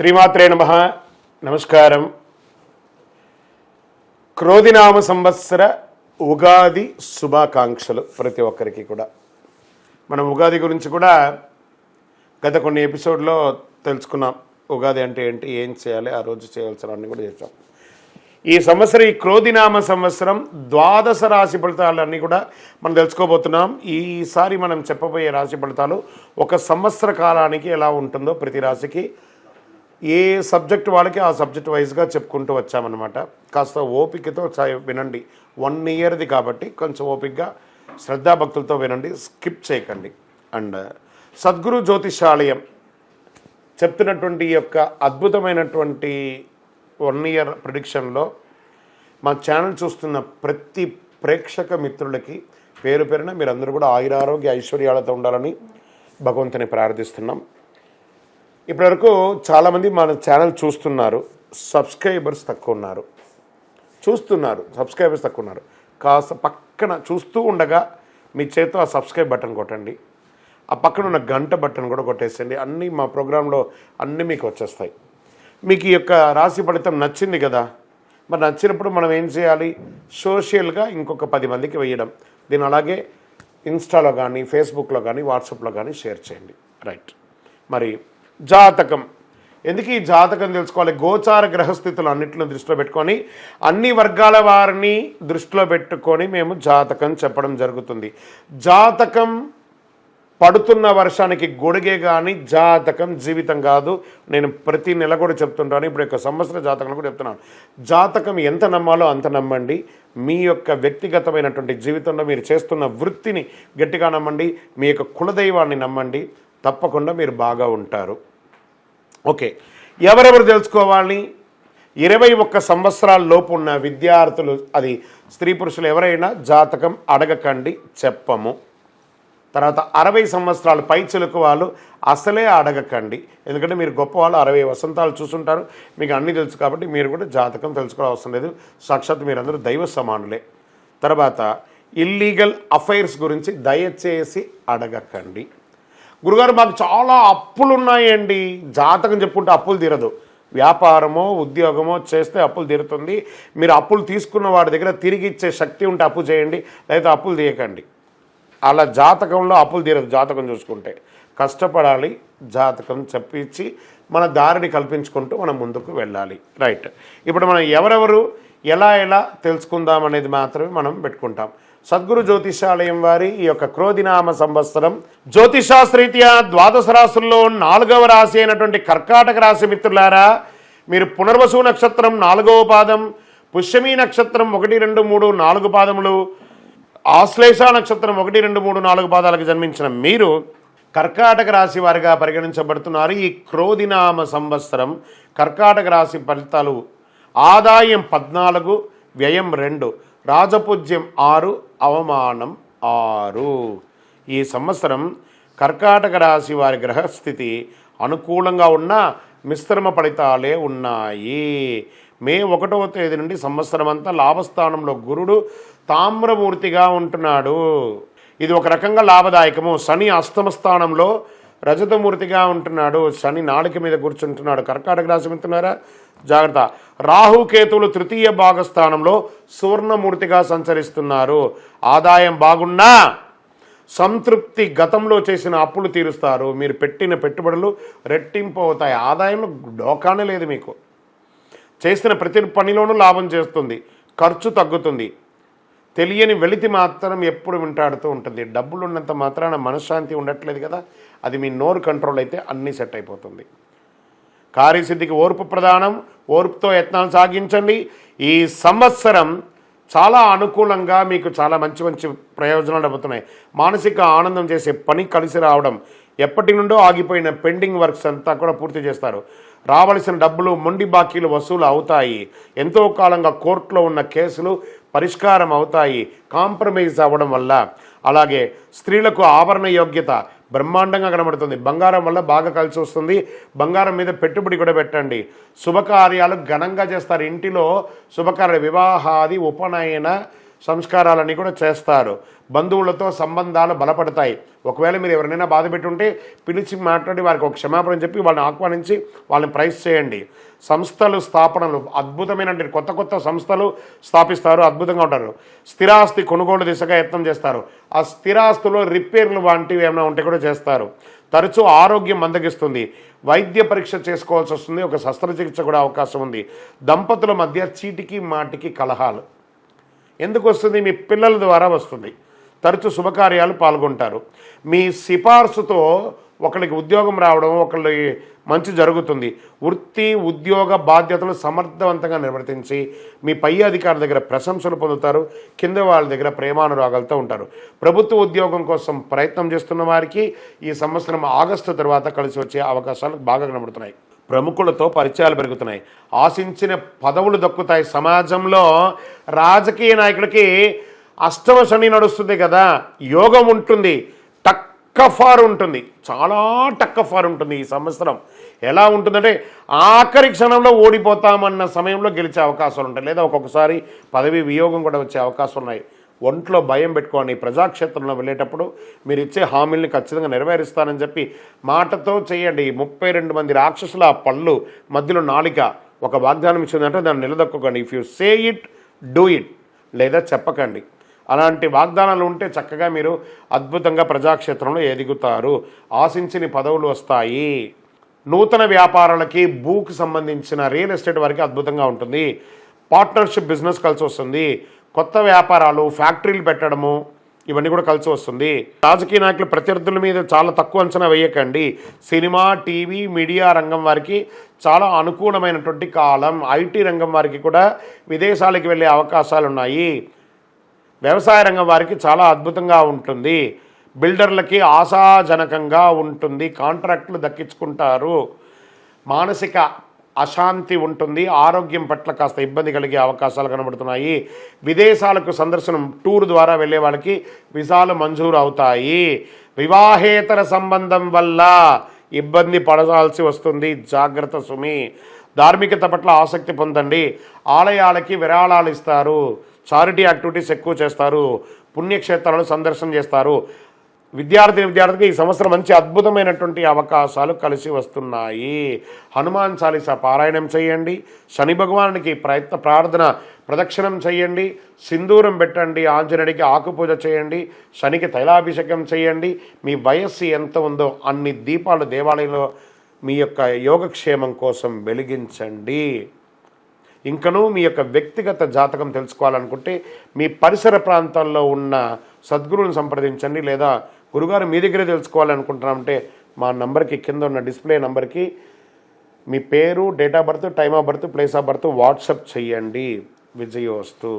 శ్రీమాత్రే నమః. నమస్కారం. క్రోధినామ సంవత్సర ఉగాది శుభాకాంక్షలు ప్రతి ఒక్కరికి కూడా. మనం ఉగాది గురించి కూడా గత కొన్ని ఎపిసోడ్లో తెలుసుకున్నాం. ఉగాది అంటే ఏంటి, ఏం చేయాలి, ఆ రోజు చేయాల్సినవన్నీ కూడా చేసాం. ఈ సంవత్సరం ఈ క్రోధినామ సంవత్సరం ద్వాదశ రాశి ఫలితాలన్నీ కూడా మనం తెలుసుకోబోతున్నాం. ఈసారి మనం చెప్పబోయే రాశి ఫలితాలు ఒక సంవత్సర కాలానికి ఎలా ఉంటుందో ప్రతి రాశికి ఏ సబ్జెక్ట్ వాళ్ళకి ఆ సబ్జెక్ట్ వైజ్గా చెప్పుకుంటూ వచ్చామన్నమాట. కాస్త ఓపికతో వినండి. 1 ఇయర్ది కాబట్టి కొంచెం ఓపికగా శ్రద్ధాభక్తులతో వినండి, స్కిప్ చేయకండి. అండ్ సద్గురు జ్యోతిషాలయం చెప్తున్నటువంటి ఈ యొక్క అద్భుతమైనటువంటి 1 ఇయర్ ప్రిడిక్షన్లో మా ఛానల్ చూస్తున్న ప్రతి ప్రేక్షక మిత్రులకి పేరు పేరున మీరందరూ కూడా ఆయురారోగ్య ఐశ్వర్యాలతో ఉండాలని భగవంతుని ప్రార్థిస్తున్నాం. ఇప్పటివరకు చాలామంది మన ఛానల్ చూస్తున్నారు, సబ్స్క్రైబర్స్ తక్కువ ఉన్నారు. సబ్స్క్రైబర్స్ తక్కువ ఉన్నారు. కాస్త పక్కన చూస్తూ ఉండగా మీ చేతితో ఆ సబ్స్క్రైబ్ బటన్ కొట్టండి. ఆ పక్కన ఉన్న గంట బటన్ కూడా కొట్టేసండి. అన్నీ మా ప్రోగ్రాంలో అన్నీ మీకు వచ్చేస్తాయి. మీకు ఈ యొక్క రాశి ఫలితం నచ్చింది కదా, మరి నచ్చినప్పుడు మనం ఏం చేయాలి? సోషల్గా ఇంకొక 10 మందికి వేయడం. దీన్ని అలాగే ఇన్స్టాలో కానీ, ఫేస్బుక్లో కానీ, వాట్సాప్లో కానీ షేర్ చేయండి. రైట్. మరి జాతకం ఎందుకు ఈ జాతకం తెలుసుకోవాలి? గోచార గ్రహస్థితులు అన్నింటిని దృష్టిలో పెట్టుకొని అన్ని వర్గాల వారిని దృష్టిలో పెట్టుకొని మేము జాతకం చెప్పడం జరుగుతుంది. జాతకం పడుతున్న వర్షానికి గొడుగే కానీ జాతకం జీవితం కాదు. నేను ప్రతి నెల కూడా చెప్తుంటాను. ఇప్పుడు యొక్క సంవత్సర జాతకం కూడా చెప్తున్నాను. జాతకం ఎంత నమ్మాలో అంత నమ్మండి. మీ యొక్క వ్యక్తిగతమైనటువంటి జీవితంలో మీరు చేస్తున్న వృత్తిని గట్టిగా నమ్మండి. మీ యొక్క కులదైవాన్ని నమ్మండి. తప్పకుండా మీరు బాగా ఉంటారు. ఓకే, ఎవరెవరు తెలుసుకోవాలి? 21 సంవత్సరాల లోపు ఉన్న విద్యార్థులు, అది స్త్రీ పురుషులు ఎవరైనా జాతకం అడగకండి, చెప్పము. తర్వాత 60 సంవత్సరాలు పైచిలుకు వాళ్ళు అసలే అడగకండి. ఎందుకంటే మీరు గొప్ప వాళ్ళు, 60 వసంతాలు చూసుంటారు, మీకు అన్నీ తెలుసు కాబట్టి మీరు కూడా జాతకం తెలుసుకోవాల్సిన అవసరం లేదు. సాక్షాత్ మీరందరూ దైవ సమానులే. తర్వాత ఇల్లీగల్ అఫైర్స్ గురించి దయచేసి అడగకండి. గురుగారు మాకు చాలా అప్పులు ఉన్నాయండి. జాతకం చెప్పుకుంటే అప్పులు తీరదు. వ్యాపారమో ఉద్యోగమో చేస్తే అప్పులు తీరుతుంది. మీరు అప్పులు తీసుకున్న వాడి దగ్గర తిరిగి ఇచ్చే శక్తి ఉంటే అప్పు చేయండి, లేదా అప్పులు తీయకండి. అలా జాతకంలో అప్పులు తీరదు. జాతకం చూసుకుంటే కష్టపడాలి. జాతకం చెప్పించి మన దారిని కల్పించుకుంటూ మనం ముందుకు వెళ్ళాలి. రైట్. ఇప్పుడు మనం ఎవరెవరు ఎలా తెలుసుకుందాం అనేది మాత్రమే మనం పెట్టుకుంటాం. సద్గురు జ్యోతిషాలయం వారి ఈ యొక్క క్రోధినామ సంవత్సరం జ్యోతిషాస్త్రీత్యా ద్వాదశ రాశుల్లో 4వ రాశి అయినటువంటి కర్కాటక రాశి మిత్రులారా, మీరు పునర్వసు నక్షత్రం 4వ పాదం, పుష్యమీ నక్షత్రం 1, 2, 3, 4 పాదములు, ఆశ్లేష నక్షత్రం 1, 2, 3, 4 పాదాలకు జన్మించిన మీరు కర్కాటక రాశి వారిగా పరిగణించబడుతున్నారు. ఈ క్రోధినామ సంవత్సరం కర్కాటక రాశి ఫలితాలు: ఆదాయం 14, వ్యయం 2, రాజపూజ్యం 6, అవమానం 6. ఈ సంవత్సరం కర్కాటక రాశి వారి గ్రహస్థితి అనుకూలంగా ఉన్న మిశ్రమ ఫలితాలే ఉన్నాయి. మే 1వ తేదీ నుండి సంవత్సరం అంతా లాభస్థానంలో గురుడు తామ్రమూర్తిగా ఉంటున్నాడు. ఇది ఒక రకంగా లాభదాయకము. శని అష్టమ స్థానంలో రజతమూర్తిగా ఉంటున్నాడు. శని నాలుక మీద కూర్చుంటున్నాడు. కర్కాటక రాశి మిత్రులారా జాగ్రత్త. రాహుకేతువులు తృతీయ భాగస్థానంలో సువర్ణమూర్తిగా సంచరిస్తున్నారు. ఆదాయం బాగున్నా సంతృప్తి, గతంలో చేసిన అప్పులు తీరుస్తారు. మీరు పెట్టిన పెట్టుబడులు రెట్టింపు అవుతాయి. ఆదాయంలో డోకానే లేదు. మీకు చేసిన ప్రతి పనిలోనూ లాభం చేస్తుంది. ఖర్చు తగ్గుతుంది. తెలియని వెలితి మాత్రం ఎప్పుడు వెంటాడుతూ ఉంటుంది. డబ్బులు ఉన్నంత మాత్రాన మనశ్శాంతి ఉండట్లేదు కదా, అది మీ నోరు కంట్రోల్ అయితే అన్నీ సెట్ అయిపోతుంది. కార్యసిద్ధికి ఓర్పు ప్రధానం. ఓర్పుతో యత్నాలు సాగించండి. ఈ సంవత్సరం చాలా అనుకూలంగా మీకు చాలా మంచి ప్రయోజనాలు అవుతున్నాయి. మానసిక ఆనందం చేసే పని కలిసి రావడం, ఎప్పటి నుండో ఆగిపోయిన పెండింగ్ వర్క్స్ అంతా కూడా పూర్తి చేస్తారు. రావలసిన డబ్బులు, మొండి బాకీలు వసూలు అవుతాయి. ఎంతో కాలంగా కోర్టులో ఉన్న కేసులు పరిష్కారం అవుతాయి కాంప్రమైజ్ అవ్వడం వల్ల. అలాగే స్త్రీలకు ఆభరణ యోగ్యత బ్రహ్మాండంగా కనబడుతుంది. బంగారం వల్ల బాగా కలిసి వస్తుంది. బంగారం మీద పెట్టుబడి కూడా పెట్టండి. శుభకార్యాలు ఘనంగా చేస్తారు. ఇంటిలో శుభకార్య, వివాహాది, ఉపనయన, సంస్కారాలన్నీ కూడా చేస్తారు. బంధువులతో సంబంధాలు బలపడతాయి. ఒకవేళ మీరు ఎవరినైనా బాధ పెట్టుంటే పిలిచి మాట్లాడి వారికి ఒక క్షమాపణ చెప్పి వాళ్ళని ఆహ్వానించి వాళ్ళని ప్రైజ్ చేయండి. సంస్థలు స్థాపనలు అద్భుతమైన కొత్త కొత్త సంస్థలు స్థాపిస్తారు, అద్భుతంగా ఉంటారు. స్థిరాస్తి కొనుగోలు దిశగా యత్నం చేస్తారు. ఆ స్థిరాస్తులో రిపేర్లు వంటివి ఏమైనా ఉంటే కూడా చేస్తారు. తరచూ ఆరోగ్యం మందగిస్తుంది. వైద్య పరీక్ష చేసుకోవాల్సి వస్తుంది. ఒక శస్త్రచికిత్స కూడా అవకాశం ఉంది. దంపతుల మధ్య చీటికి మాటికి కలహాలు ఎందుకు వస్తుంది? మీ పిల్లల ద్వారా వస్తుంది. తరచూ శుభకార్యాలు పాల్గొంటారు. మీ సిఫార్సుతో ఒకరికి ఉద్యోగం రావడం, ఒకళ్ళకి మంచి జరుగుతుంది. వృత్తి ఉద్యోగ బాధ్యతలు సమర్థవంతంగా నిర్వర్తించి మీ పై అధికారుల దగ్గర ప్రశంసలు పొందుతారు. కింద వాళ్ళ దగ్గర ప్రేమానురాగాలతో ఉంటారు. ప్రభుత్వ ఉద్యోగం కోసం ప్రయత్నం చేస్తున్న వారికి ఈ సంవత్సరం ఆగస్టు తర్వాత కలిసి వచ్చే అవకాశాలు బాగా కనబడుతున్నాయి. ప్రముఖులతో పరిచయాలు పెరుగుతున్నాయి. ఆశించిన పదవులు దక్కుతాయి. సమాజంలో రాజకీయ నాయకుడికి అష్టమ శని నడుస్తుంది కదా, యోగం ఉంటుంది. టక్కఫార్ ఉంటుంది, చాలా టక్కఫార్ ఉంటుంది ఈ సంవత్సరం. ఎలా ఉంటుందంటే ఆఖరి క్షణంలో ఓడిపోతామన్న సమయంలో గెలిచే అవకాశాలు ఉంటాయి. లేదా ఒక్కొక్కసారి పదవి వియోగం కూడా వచ్చే అవకాశాలు ఉన్నాయి. ఒంట్లో భయం పెట్టుకోండి. ప్రజాక్షేత్రంలో వెళ్ళేటప్పుడు మీరు ఇచ్చే హామీల్ని ఖచ్చితంగా నెరవేరుస్తానని చెప్పి మాటతో చేయండి. 32 మంది రాక్షసుల పళ్ళు మధ్యలో నాలిక ఒక వాగ్దానం ఇచ్చిందంటే దాన్ని నిలదొక్కకండి. If you say it do it, లేదా చెప్పకండి. అలాంటి వాగ్దానాలు ఉంటే చక్కగా మీరు అద్భుతంగా ప్రజాక్షేత్రంలో ఎదుగుతారు. ఆశించిన పదవులు వస్తాయి. నూతన వ్యాపారాలకి, భూకి సంబంధించిన రియల్ ఎస్టేట్ వారికి అద్భుతంగా ఉంటుంది. పార్ట్నర్షిప్ బిజినెస్ కలిసి వస్తుంది. కొత్త వ్యాపారాలు, ఫ్యాక్టరీలు పెట్టడము ఇవన్నీ కూడా కలిసి వస్తుంది. రాజకీయ నాయకులు ప్రత్యర్థుల మీద చాలా తక్కువ అంచనా వేయకండి. సినిమా, టీవీ, మీడియా రంగం వారికి చాలా అనుకూలమైనటువంటి కాలం. ఐటీ రంగం వారికి కూడా విదేశాలకు వెళ్ళే అవకాశాలు ఉన్నాయి. వ్యవసాయ రంగం వారికి చాలా అద్భుతంగా ఉంటుంది. బిల్డర్లకి ఆశాజనకంగా ఉంటుంది. కాంట్రాక్టులు దక్కించుకుంటారు. మానసిక అశాంతి ఉంటుంది. ఆరోగ్యం పట్ల కాస్త ఇబ్బంది కలిగే అవకాశాలు కనబడుతున్నాయి. విదేశాలకు సందర్శనం, టూర్ ద్వారా వెళ్ళే వాళ్ళకి వీసాలు మంజూరు అవుతాయి. వివాహేతర సంబంధం వల్ల ఇబ్బంది పడాల్సి వస్తుంది, జాగ్రత్త సుమి. ధార్మికత పట్ల ఆసక్తి పొందండి. ఆలయాలకి విరాళాలు ఇస్తారు. చారిటీ యాక్టివిటీస్ ఎక్కువ చేస్తారు. పుణ్యక్షేత్రాలను సందర్శన చేస్తారు. విద్యార్థికి ఈ సంవత్సరం మంచి అద్భుతమైనటువంటి అవకాశాలు కలిసి వస్తున్నాయి. హనుమాన్ చాలీసా పారాయణం చేయండి. శని భగవానునికి ప్రార్థన ప్రదక్షిణం చేయండి. సింధూరం పెట్టండి. ఆంజనేయుడికి ఆకుపూజ చేయండి. శనికి తైలాభిషేకం చేయండి. మీ వయస్సు ఎంత ఉందో అన్ని దీపాలు దేవాలయంలో మీ యొక్క యోగక్షేమం కోసం వెలిగించండి. ఇంకనూ మీ యొక్క వ్యక్తిగత జాతకం తెలుసుకోవాలనుకుంటే మీ పరిసర ప్రాంతాల్లో ఉన్న సద్గురువుని సంప్రదించండి. లేదా గురుగారు మీ దగ్గరే తెలుసుకోవాలనుకుంటున్నామంటే మా నంబర్కి, కింద ఉన్న డిస్ప్లే నంబర్కి మీ పేరు, date of birth, time of birth, place of birth WhatsApp చేయండి. విజయోస్తు.